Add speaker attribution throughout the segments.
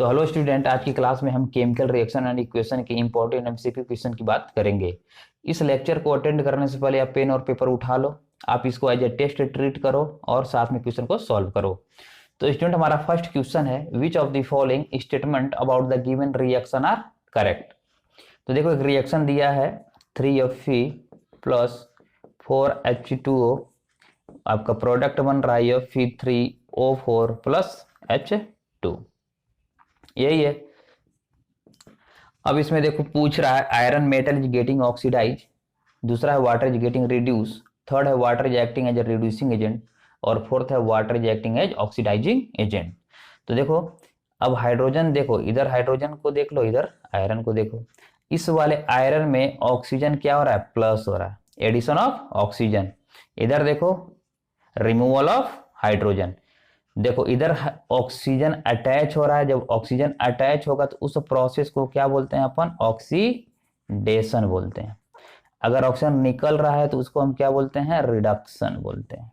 Speaker 1: तो hello student, आज की क्लास में हम केमिकल रिएक्शन एंड इक्वेशन के इंपॉर्टेंट एमसीक्यू क्वेश्चन की बात करेंगे। इस लेक्चर को अटेंड करने से पहले आप पेन और पेपर उठा लो, आप इसको एज ए टेस्ट ट्रीट करो और साथ में क्वेश्चन को सॉल्व करो। तो स्टूडेंट, हमारा फर्स्ट क्वेश्चन है, which of the following statement about the given reaction are correct. तो देखो, एक रिएक्शन दिया है 3Fe प्लस 4H2O, आपका प्रोडक्ट बन रहा है Fe3O4 प्लस H2, यही है। अब इसमें देखो पूछ रहा है iron metal is getting oxidise, दूसरा है water is getting reduce, third है water is acting as a reducing agent और फोर्थ है water is acting as oxidising agent. तो देखो, अब हाइड्रोजन देखो, इधर हाइड्रोजन को देख लो, इधर आयरन को देखो। इस वाले आयरन में ऑक्सीजन क्या हो रहा है, प्लस हो रहा है, एडिशन ऑफ ऑक्सीजन। इधर देखो रिमूवल ऑफ हाइड्रोजन। देखो इधर ऑक्सीजन अटैच हो रहा है, जब ऑक्सीजन अटैच होगा तो उस प्रोसेस को क्या बोलते हैं अपन, ऑक्सीडेशन बोलते हैं। अगर ऑक्सीजन निकल रहा है तो उसको हम क्या बोलते हैं, रिडक्शन बोलते हैं,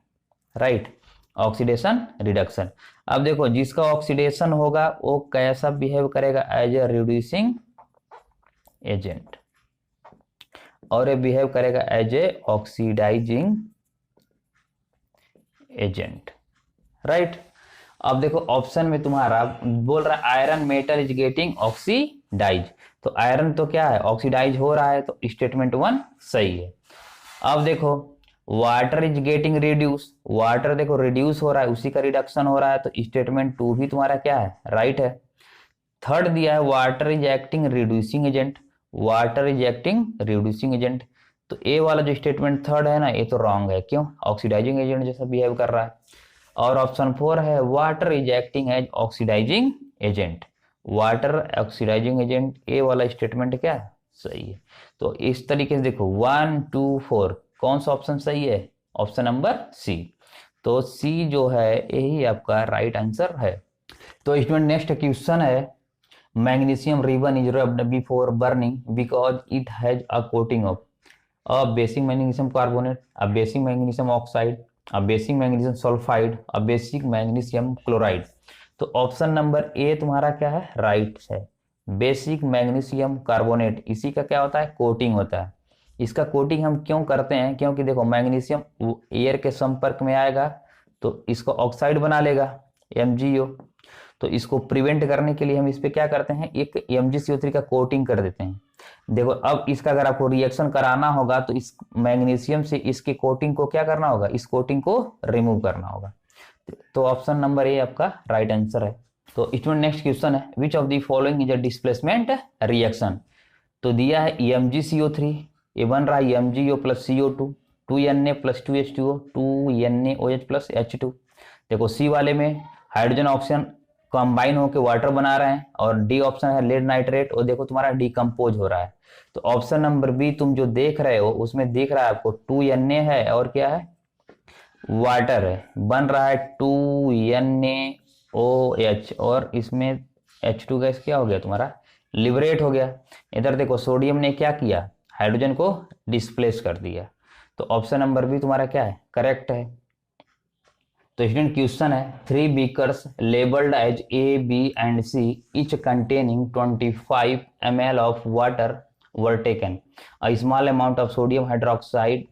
Speaker 1: राइट, ऑक्सीडेशन रिडक्शन। अब देखो, जिसका ऑक्सीडेशन होगा वो कैसा बिहेव करेगा, एज ए रिड्यूसिंग एजेंट, और ये बिहेव करेगा as a oxidizing agent, right. अब देखो ऑप्शन में तुम्हारा बोल रहा है iron metal is getting oxidize, तो आयरन तो क्या है, ऑक्सीडाइज हो रहा है, तो स्टेटमेंट 1 सही है। अब देखो water is getting reduce, water देखो रिड्यूस हो रहा है, उसी का रिडक्शन हो रहा है, तो स्टेटमेंट 2 भी तुम्हारा क्या है, राइट है। थर्ड दिया है water is acting reducing agent, water is acting reducing agent, तो ए वाला जो स्टेटमेंट थर्ड है ना, ये तो रॉन्ग है, क्यों, ऑक्सीडाइजिंग एजेंट जैसा बिहेव कर रहा है। और ऑप्शन 4 है water is acting as oxidising agent, water oxidising agent, A वाला स्टेटमेंट क्या है, सही है। तो इस तरीके से देखो 1 2 4 कौन सा ऑप्शन सही है, ऑप्शन नंबर सी। तो सी जो है यही आपका राइट आंसर है। तो स्टूडेंट, नेक्स्ट क्वेश्चन है, magnesium ribbon is rubbed before burning because it has a coating of a basic magnesium carbonate, a basic magnesium oxide, a basic magnesium sulphide, a basic magnesium chloride. तो option number ए तुम्हारा क्या है, right है, basic magnesium carbonate, इसी का क्या होता है, कोटिंग होता है। इसका कोटिंग हम क्यों करते हैं, क्योंकि देखो मैग्नीशियम एयर के संपर्क में आएगा तो इसको ऑक्साइड बना लेगा MgO, तो इसको प्रिवेंट करने के लिए हम इस पे क्या करते हैं, एक MgCO3 का कोटिंग कर देते हैं। देखो अब इसका अगर आपको रिएक्शन कराना होगा तो इस मैग्नीशियम से इसके कोटिंग को क्या करना होगा, इस कोटिंग को रिमूव करना होगा। तो ऑप्शन नंबर ए आपका राइट आंसर है। तो स्टूडेंट, नेक्स्ट क्वेश्चन है, which of the following is a displacement reaction. तो दिया है MgCO3, ये बन रहा है MgO plus CO2, 2Na plus 2H2O, 2NaOH plus H2। देखो सी वाले में हाइड्रोजन ऑक्सीजन कंबाइन होकर वाटर बना रहे हैं, और डी ऑप्शन है लेड नाइट्रेट, और देखो तुम्हारा डिकम्पोज हो रहा है। तो ऑप्शन नंबर बी तुम जो देख रहे हो उसमें दिख रहा है आपको 2Na है और क्या है, वाटर है, बन रहा है 2NaOH, और इसमें H2 गैस क्या हो गया तुम्हारा, लिबरेट हो गया। इधर देखो सोडियम ने क्या किया, हाइड्रोजन को डिस्प्लेस कर दिया, तो ऑप्शन नंबर बी तुम्हारा क्या है, करेक्ट है। तो स्टूडेंट, क्वेश्चन है, 3 beakers labelled as A, B and C each containing 25 ml of water were taken. A small amount of sodium hydroxide,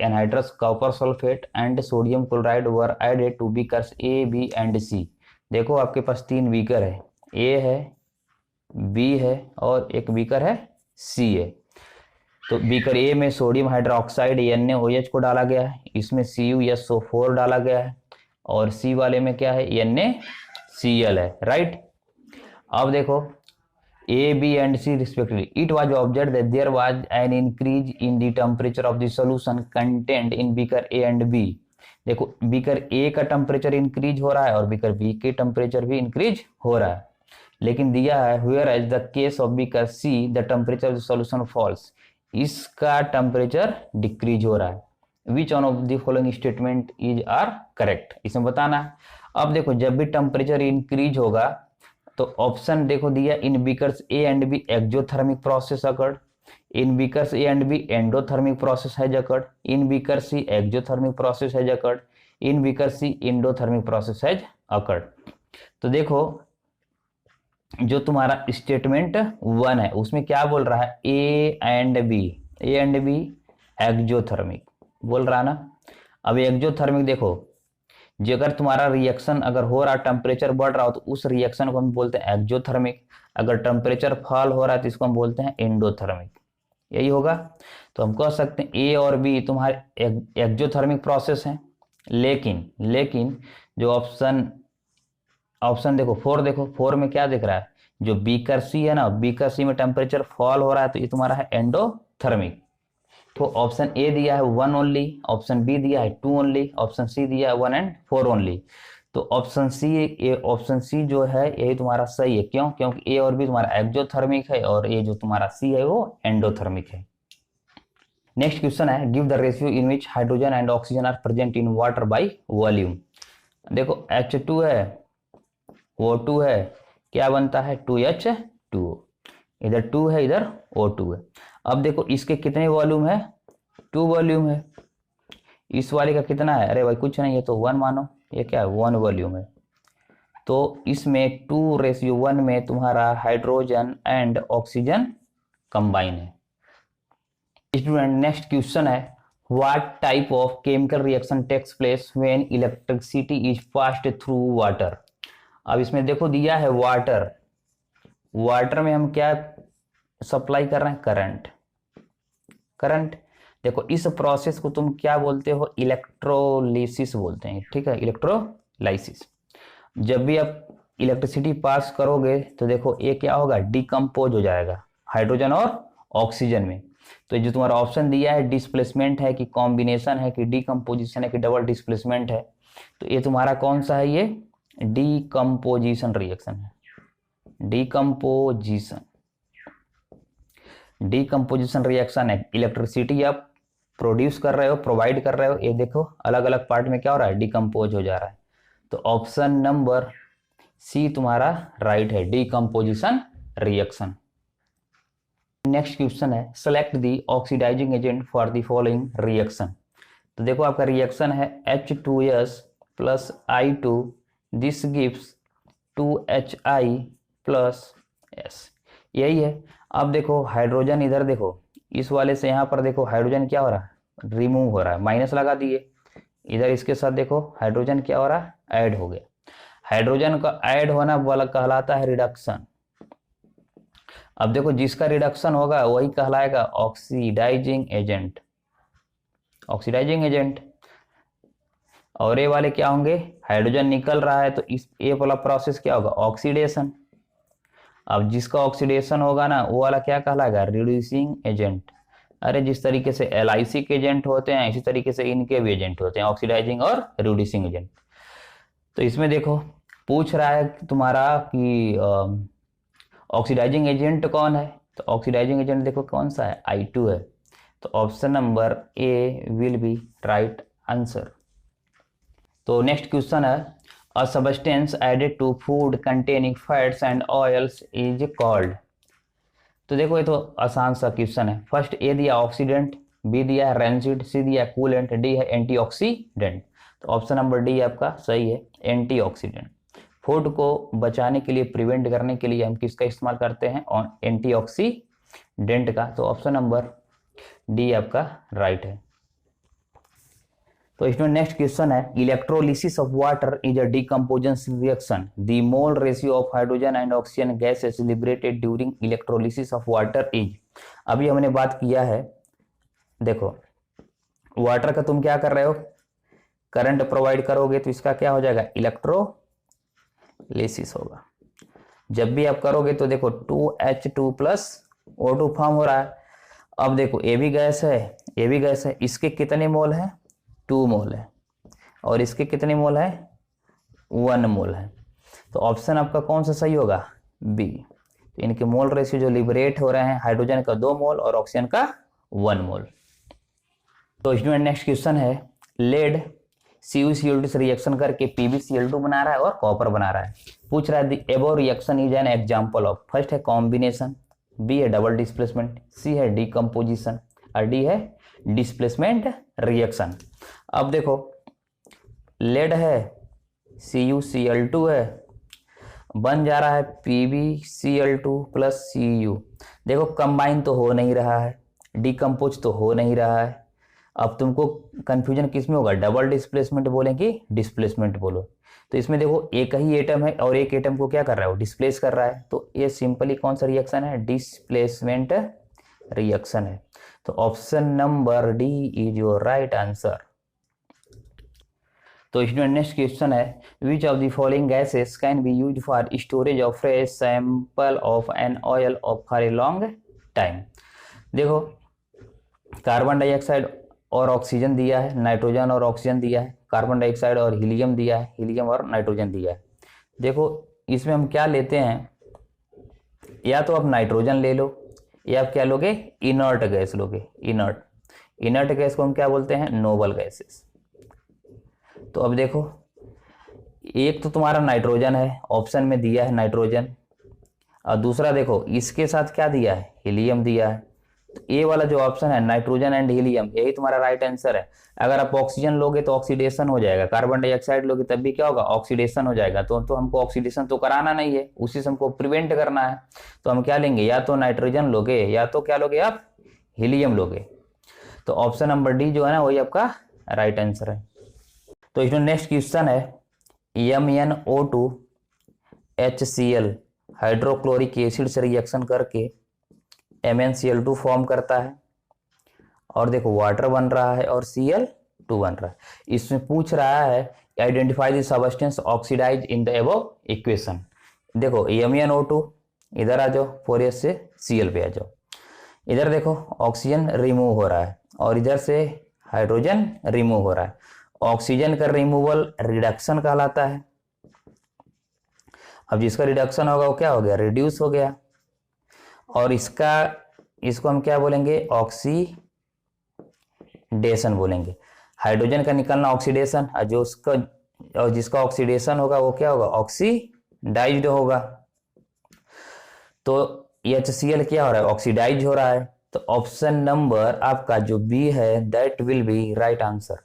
Speaker 1: anhydrous copper sulfate and sodium chloride were added to beakers A, B and C. देखो आपके पास 3 beaker है, A है, B है और एक beaker है C है। तो बीकर ए में सोडियम हाइड्रोक्साइड NaOH को डाला गया है, इसमें CuSO4 डाला गया है, और सी वाले में क्या है, NaCl है, राइट। अब देखो A, B and C respectively, it was observed that there was an increase in the temperature of the solution contained in beaker A and B। देखो बीकर A का टेम्परेचर इंक्रीज हो रहा है और beaker B के temperature भी increase हो रहा है, लेकिन दिया है whereas the case of beaker C the temperature of the solution falls, इसका टेम्परेचर डिक्रीज हो रहा है। Which one of the following statement is are correct, इसमें बताना है। अब देखो जब भी टेम्परेचर इंक्रीज होगा तो ऑप्शन देखो दिया, in beakers A and B exothermic process occurred, in beakers A and B endothermic process has occurred, in beaker C exothermic process has occurred, in beaker C endothermic process has occurred. तो देखो जो तुम्हारा statement 1 है उसमें क्या बोल रहा है, ए एंड बी एक्जोथर्मिक बोल रहा है ना। अब एक्जोथर्मिक देखो, जो अगर तुम्हारा रिएक्शन अगर हो रहा, टेम्परेचर बढ़ रहा हो तो उस रिएक्शन को हम बोलते हैं एक्जोथर्मिक। अगर टेम्परेचर फॉल हो रहा है तो इसको हम बोलते हैं एंडोथर्मिक। यही होगा। तो हम कह सकते हैं ए और बी तुम्हारे एक्जोथर्मिक प्रोसेस हैं। लेकिन जो ऑप्शन देखो 4, देखो 4 में क्या दिख रहा है, जो बीकर सी है ना, बीकर सी में टेम्परेचर फॉल हो रहा है तो ये तुम्हारा है एंडोथर्मिक। तो ऑप्शन ए दिया है 1 ओनली, ऑप्शन बी दिया है 2 ओनली, ऑप्शन सी दिया है 1 एंड 4 ओनली। तो ऑप्शन सी जो है यही तुम्हारा सही है। क्यों? क्योंकि ए और बी तुम्हारा एक्जोथर्मिक है और ये जो तुम्हारा सी है वो एंडोथर्मिक है। नेक्स्ट क्वेश्चन है, give the ratio in which hydrogen and oxygen are present in water by volume. देखो H2 है, O2 है, क्या बनता है 2H2O। इधर 2 है, इधर O2 है। अब देखो इसके कितने वॉल्यूम है, 2 वॉल्यूम है। इस वाले का कितना है, अरे भाई कुछ नहीं, ये तो 1 मानो, ये क्या है 1 वॉल्यूम है। तो इसमें 2:1 में तुम्हारा हाइड्रोजन एंड ऑक्सीजन कंबाइन है। स्टूडेंट नेक्स्ट क्वेश्चन है, what type of chemical reaction takes place when electricity is passed through water. अब इसमें देखो दिया है वाटर में हम क्या सप्लाई कर रहे हैं, करंट। देखो इस प्रोसेस को तुम क्या बोलते हो, इलेक्ट्रोलिसिस बोलते हैं, ठीक है, इलेक्ट्रोलाइसिस। जब भी आप इलेक्ट्रिसिटी पास करोगे तो देखो ये क्या होगा, डिकम्पोज हो जाएगा हाइड्रोजन और ऑक्सीजन में। तो जो तुम्हारा ऑप्शन दिया है डिस्प्लेसमेंट है कि कॉम्बिनेशन है कि डिकम्पोजिशन है कि डबल डिस्प्लेसमेंट है, तो ये तुम्हारा कौन सा है, ये डिकम्पोजिशन रिएक्शन है। डिकम्पोजिशन रिएक्शन है। इलेक्ट्रिसिटी आप प्रोड्यूस कर रहे हो, प्रोवाइड कर रहे हो, ये देखो अलग अलग पार्ट में क्या हो रहा है, डिकम्पोज हो जा रहा है। तो ऑप्शन नंबर सी तुम्हारा राइट है, डिकम्पोजिशन रिएक्शन। नेक्स्ट क्वेश्चन है, select the oxidizing agent for the following reaction. तो देखो आपका रिएक्शन है H2S plus I2, this gives 2HI plus S, यही है। अब देखो हाइड्रोजन इधर देखो, इस वाले से यहाँ पर देखो हाइड्रोजन क्या हो रहा है, रिमूव हो रहा है, माइनस लगा दिए। इधर इसके साथ देखो हाइड्रोजन क्या हो रहा है, ऐड हो गया। हाइड्रोजन का ऐड होना वाला कहलाता है रिडक्शन। अब देखो जिसका रिडक्शन होगा वही कहलाएगा ऑक्सीडाइजिंग एजेंट। और ये वाले क्या होंगे, हाइड्रोजन निकल रहा है तो इस ये वाला प्रोसेस क्या होगा, ऑक्सीडेशन। अब जिसका ऑक्सीडेशन होगा ना वो वाला क्या कहलाएगा, रिड्यूसिंग एजेंट। अरे जिस तरीके से LIC के एजेंट होते हैं इसी तरीके से इनके भी एजेंट होते हैं, ऑक्सीडाइजिंग और रिड्यूसिंग एजेंट। तो इसमें देखो पूछ रहा है तुम्हारा कि ऑक्सीडाइजिंग एजेंट कौन है, तो ऑक्सीडाइजिंग एजेंट देखो कौन सा है, I2 है। तो option number A will be right answer. तो नेक्स्ट क्वेश्चन है, a substance added to food containing fats and oils is called. तो देखो ये तो आसान सा क्वेश्चन है। फर्स्ट ए दिया ऑक्सीडेंट, बी दिया है रेंसिड, सी दिया कूलेंट, डी है एंटीऑक्सीडेंट। तो ऑप्शन नंबर डी आपका सही है, एंटीऑक्सीडेंट। फूड को बचाने के लिए, प्रिवेंट करने के लिए हम किसका इस्तेमाल करते हैं, एंटीऑक्सीडेंट का। तो ऑप्शन नंबर डी आपका राइट है। तो इसमें नेक्स्ट क्वेश्चन है, electrolysis of water is a decomposition reaction, the mole ratio of hydrogen and oxygen gases liberated during electrolysis of water is. अभी हमने बात किया है, देखो वाटर का तुम क्या कर रहे हो, करंट प्रोवाइड करोगे तो इसका क्या हो जाएगा, इलेक्ट्रोलिसिस होगा। जब भी आप करोगे तो देखो 2H2 प्लस O2 फॉर्म हो रहा है। अब देखो ये भी गैस है, इसके कितने मोल है, 2 मोल है, और इसके कितने मोल है, 1 मोल है। तो ऑप्शन आपका कौन सा सही होगा, बी। तो इनके मोल रेशियो जो लिबरेट हो रहे हैं, हाइड्रोजन का 2 मोल और ऑक्सीजन का 1 मोल। तो स्टूडेंट नेक्स्ट क्वेश्चन है, लेड CuCl2 से रिएक्शन करके PbCl2 बना रहा है और कॉपर बना रहा है। पूछ रहा है the above reaction is an example of, first है कॉम्बिनेशन, बी है डबल डिस्प्लेसमेंट, सी है डिकम्पोजिशन और डी है डिस्प्लेसमेंट रिएक्शन। अब देखो लेड है, CuCl2 है बन जा रहा है PbCl2 प्लस Cu। देखो कंबाइन तो हो नहीं रहा है, डिकम्पोज तो हो नहीं रहा है। अब तुमको कंफ्यूजन किस में होगा, डबल डिस्प्लेसमेंट बोलें कि डिस्प्लेसमेंट बोलो। तो इसमें देखो एक ही एटम है और एक एटम को क्या कर रहा है, वो डिस्प्लेस कर रहा है। तो ये सिंपली कौन सा रिएक्शन है, डिस्प्लेसमेंट रिएक्शन है। तो option number D is your right answer. तो स्टूडेंट नेक्स्ट क्वेश्चन है, which of the following gases can be use for storage of fresh sample of an oil of for a long time. देखो carbon dioxide और oxygen दिया है, nitrogen और oxygen दिया है, carbon dioxide और helium दिया है, हीलियम और नाइट्रोजन दिया है। देखो इसमें हम क्या लेते हैं, या तो आप नाइट्रोजन ले लो या आप क्या लोगे, इनर्ट गैस लोगे। इनर्ट गैस को हम क्या बोलते हैं, नोबल गैसेस। तो अब देखो एक तो तुम्हारा नाइट्रोजन है, ऑप्शन में दिया है नाइट्रोजन, और दूसरा देखो इसके साथ क्या दिया है, हीलियम दिया है। तो ए वाला जो ऑप्शन है नाइट्रोजन एंड हीलियम, यही तुम्हारा राइट आंसर है। अगर आप ऑक्सीजन लोगे तो ऑक्सीडेशन हो जाएगा, कार्बन डाइऑक्साइड लोगे तब भी क्या होगा, ऑक्सीडेशन हो जाएगा। तो हमको ऑक्सीडेशन तो कराना नहीं है, उसी से हमको प्रिवेंट करना है। तो हम क्या लेंगे, या तो नाइट्रोजन लोगे या तो क्या लोगे आप, हीलियम लोगे। तो ऑप्शन नंबर डी जो है ना वही आपका राइट आंसर है। तो इसमें नेक्स्ट क्वेश्चन है, MnO2 HCl हाइड्रोक्लोरिक एसिड से रिएक्शन करके MnCl2 फॉर्म करता है, और देखो वाटर बन रहा है और Cl2 बन रहा है। इसमें पूछ रहा है identify the substance oxidise in the above equation. देखो MnO2 इधर आ जाओ, 4S से Cl पे आ जाओ। इधर देखो ऑक्सीजन रिमूव हो रहा है और इधर से हाइड्रोजन रिमूव हो रहा है। ऑक्सीजन का रिमूवल रिडक्शन कहलाता है। अब जिसका रिडक्शन होगा वो क्या हो गया, रिड्यूस हो गया। और इसको हम क्या बोलेंगे, ऑक्सीडेशन बोलेंगे। हाइड्रोजन का निकलना ऑक्सीडेशन, और जिसका ऑक्सीडेशन होगा वो क्या होगा, ऑक्सीडाइज्ड होगा। तो HCl क्या हो रहा है, ऑक्सीडाइज हो रहा है। तो ऑप्शन नंबर आपका जो बी है that will be right answer.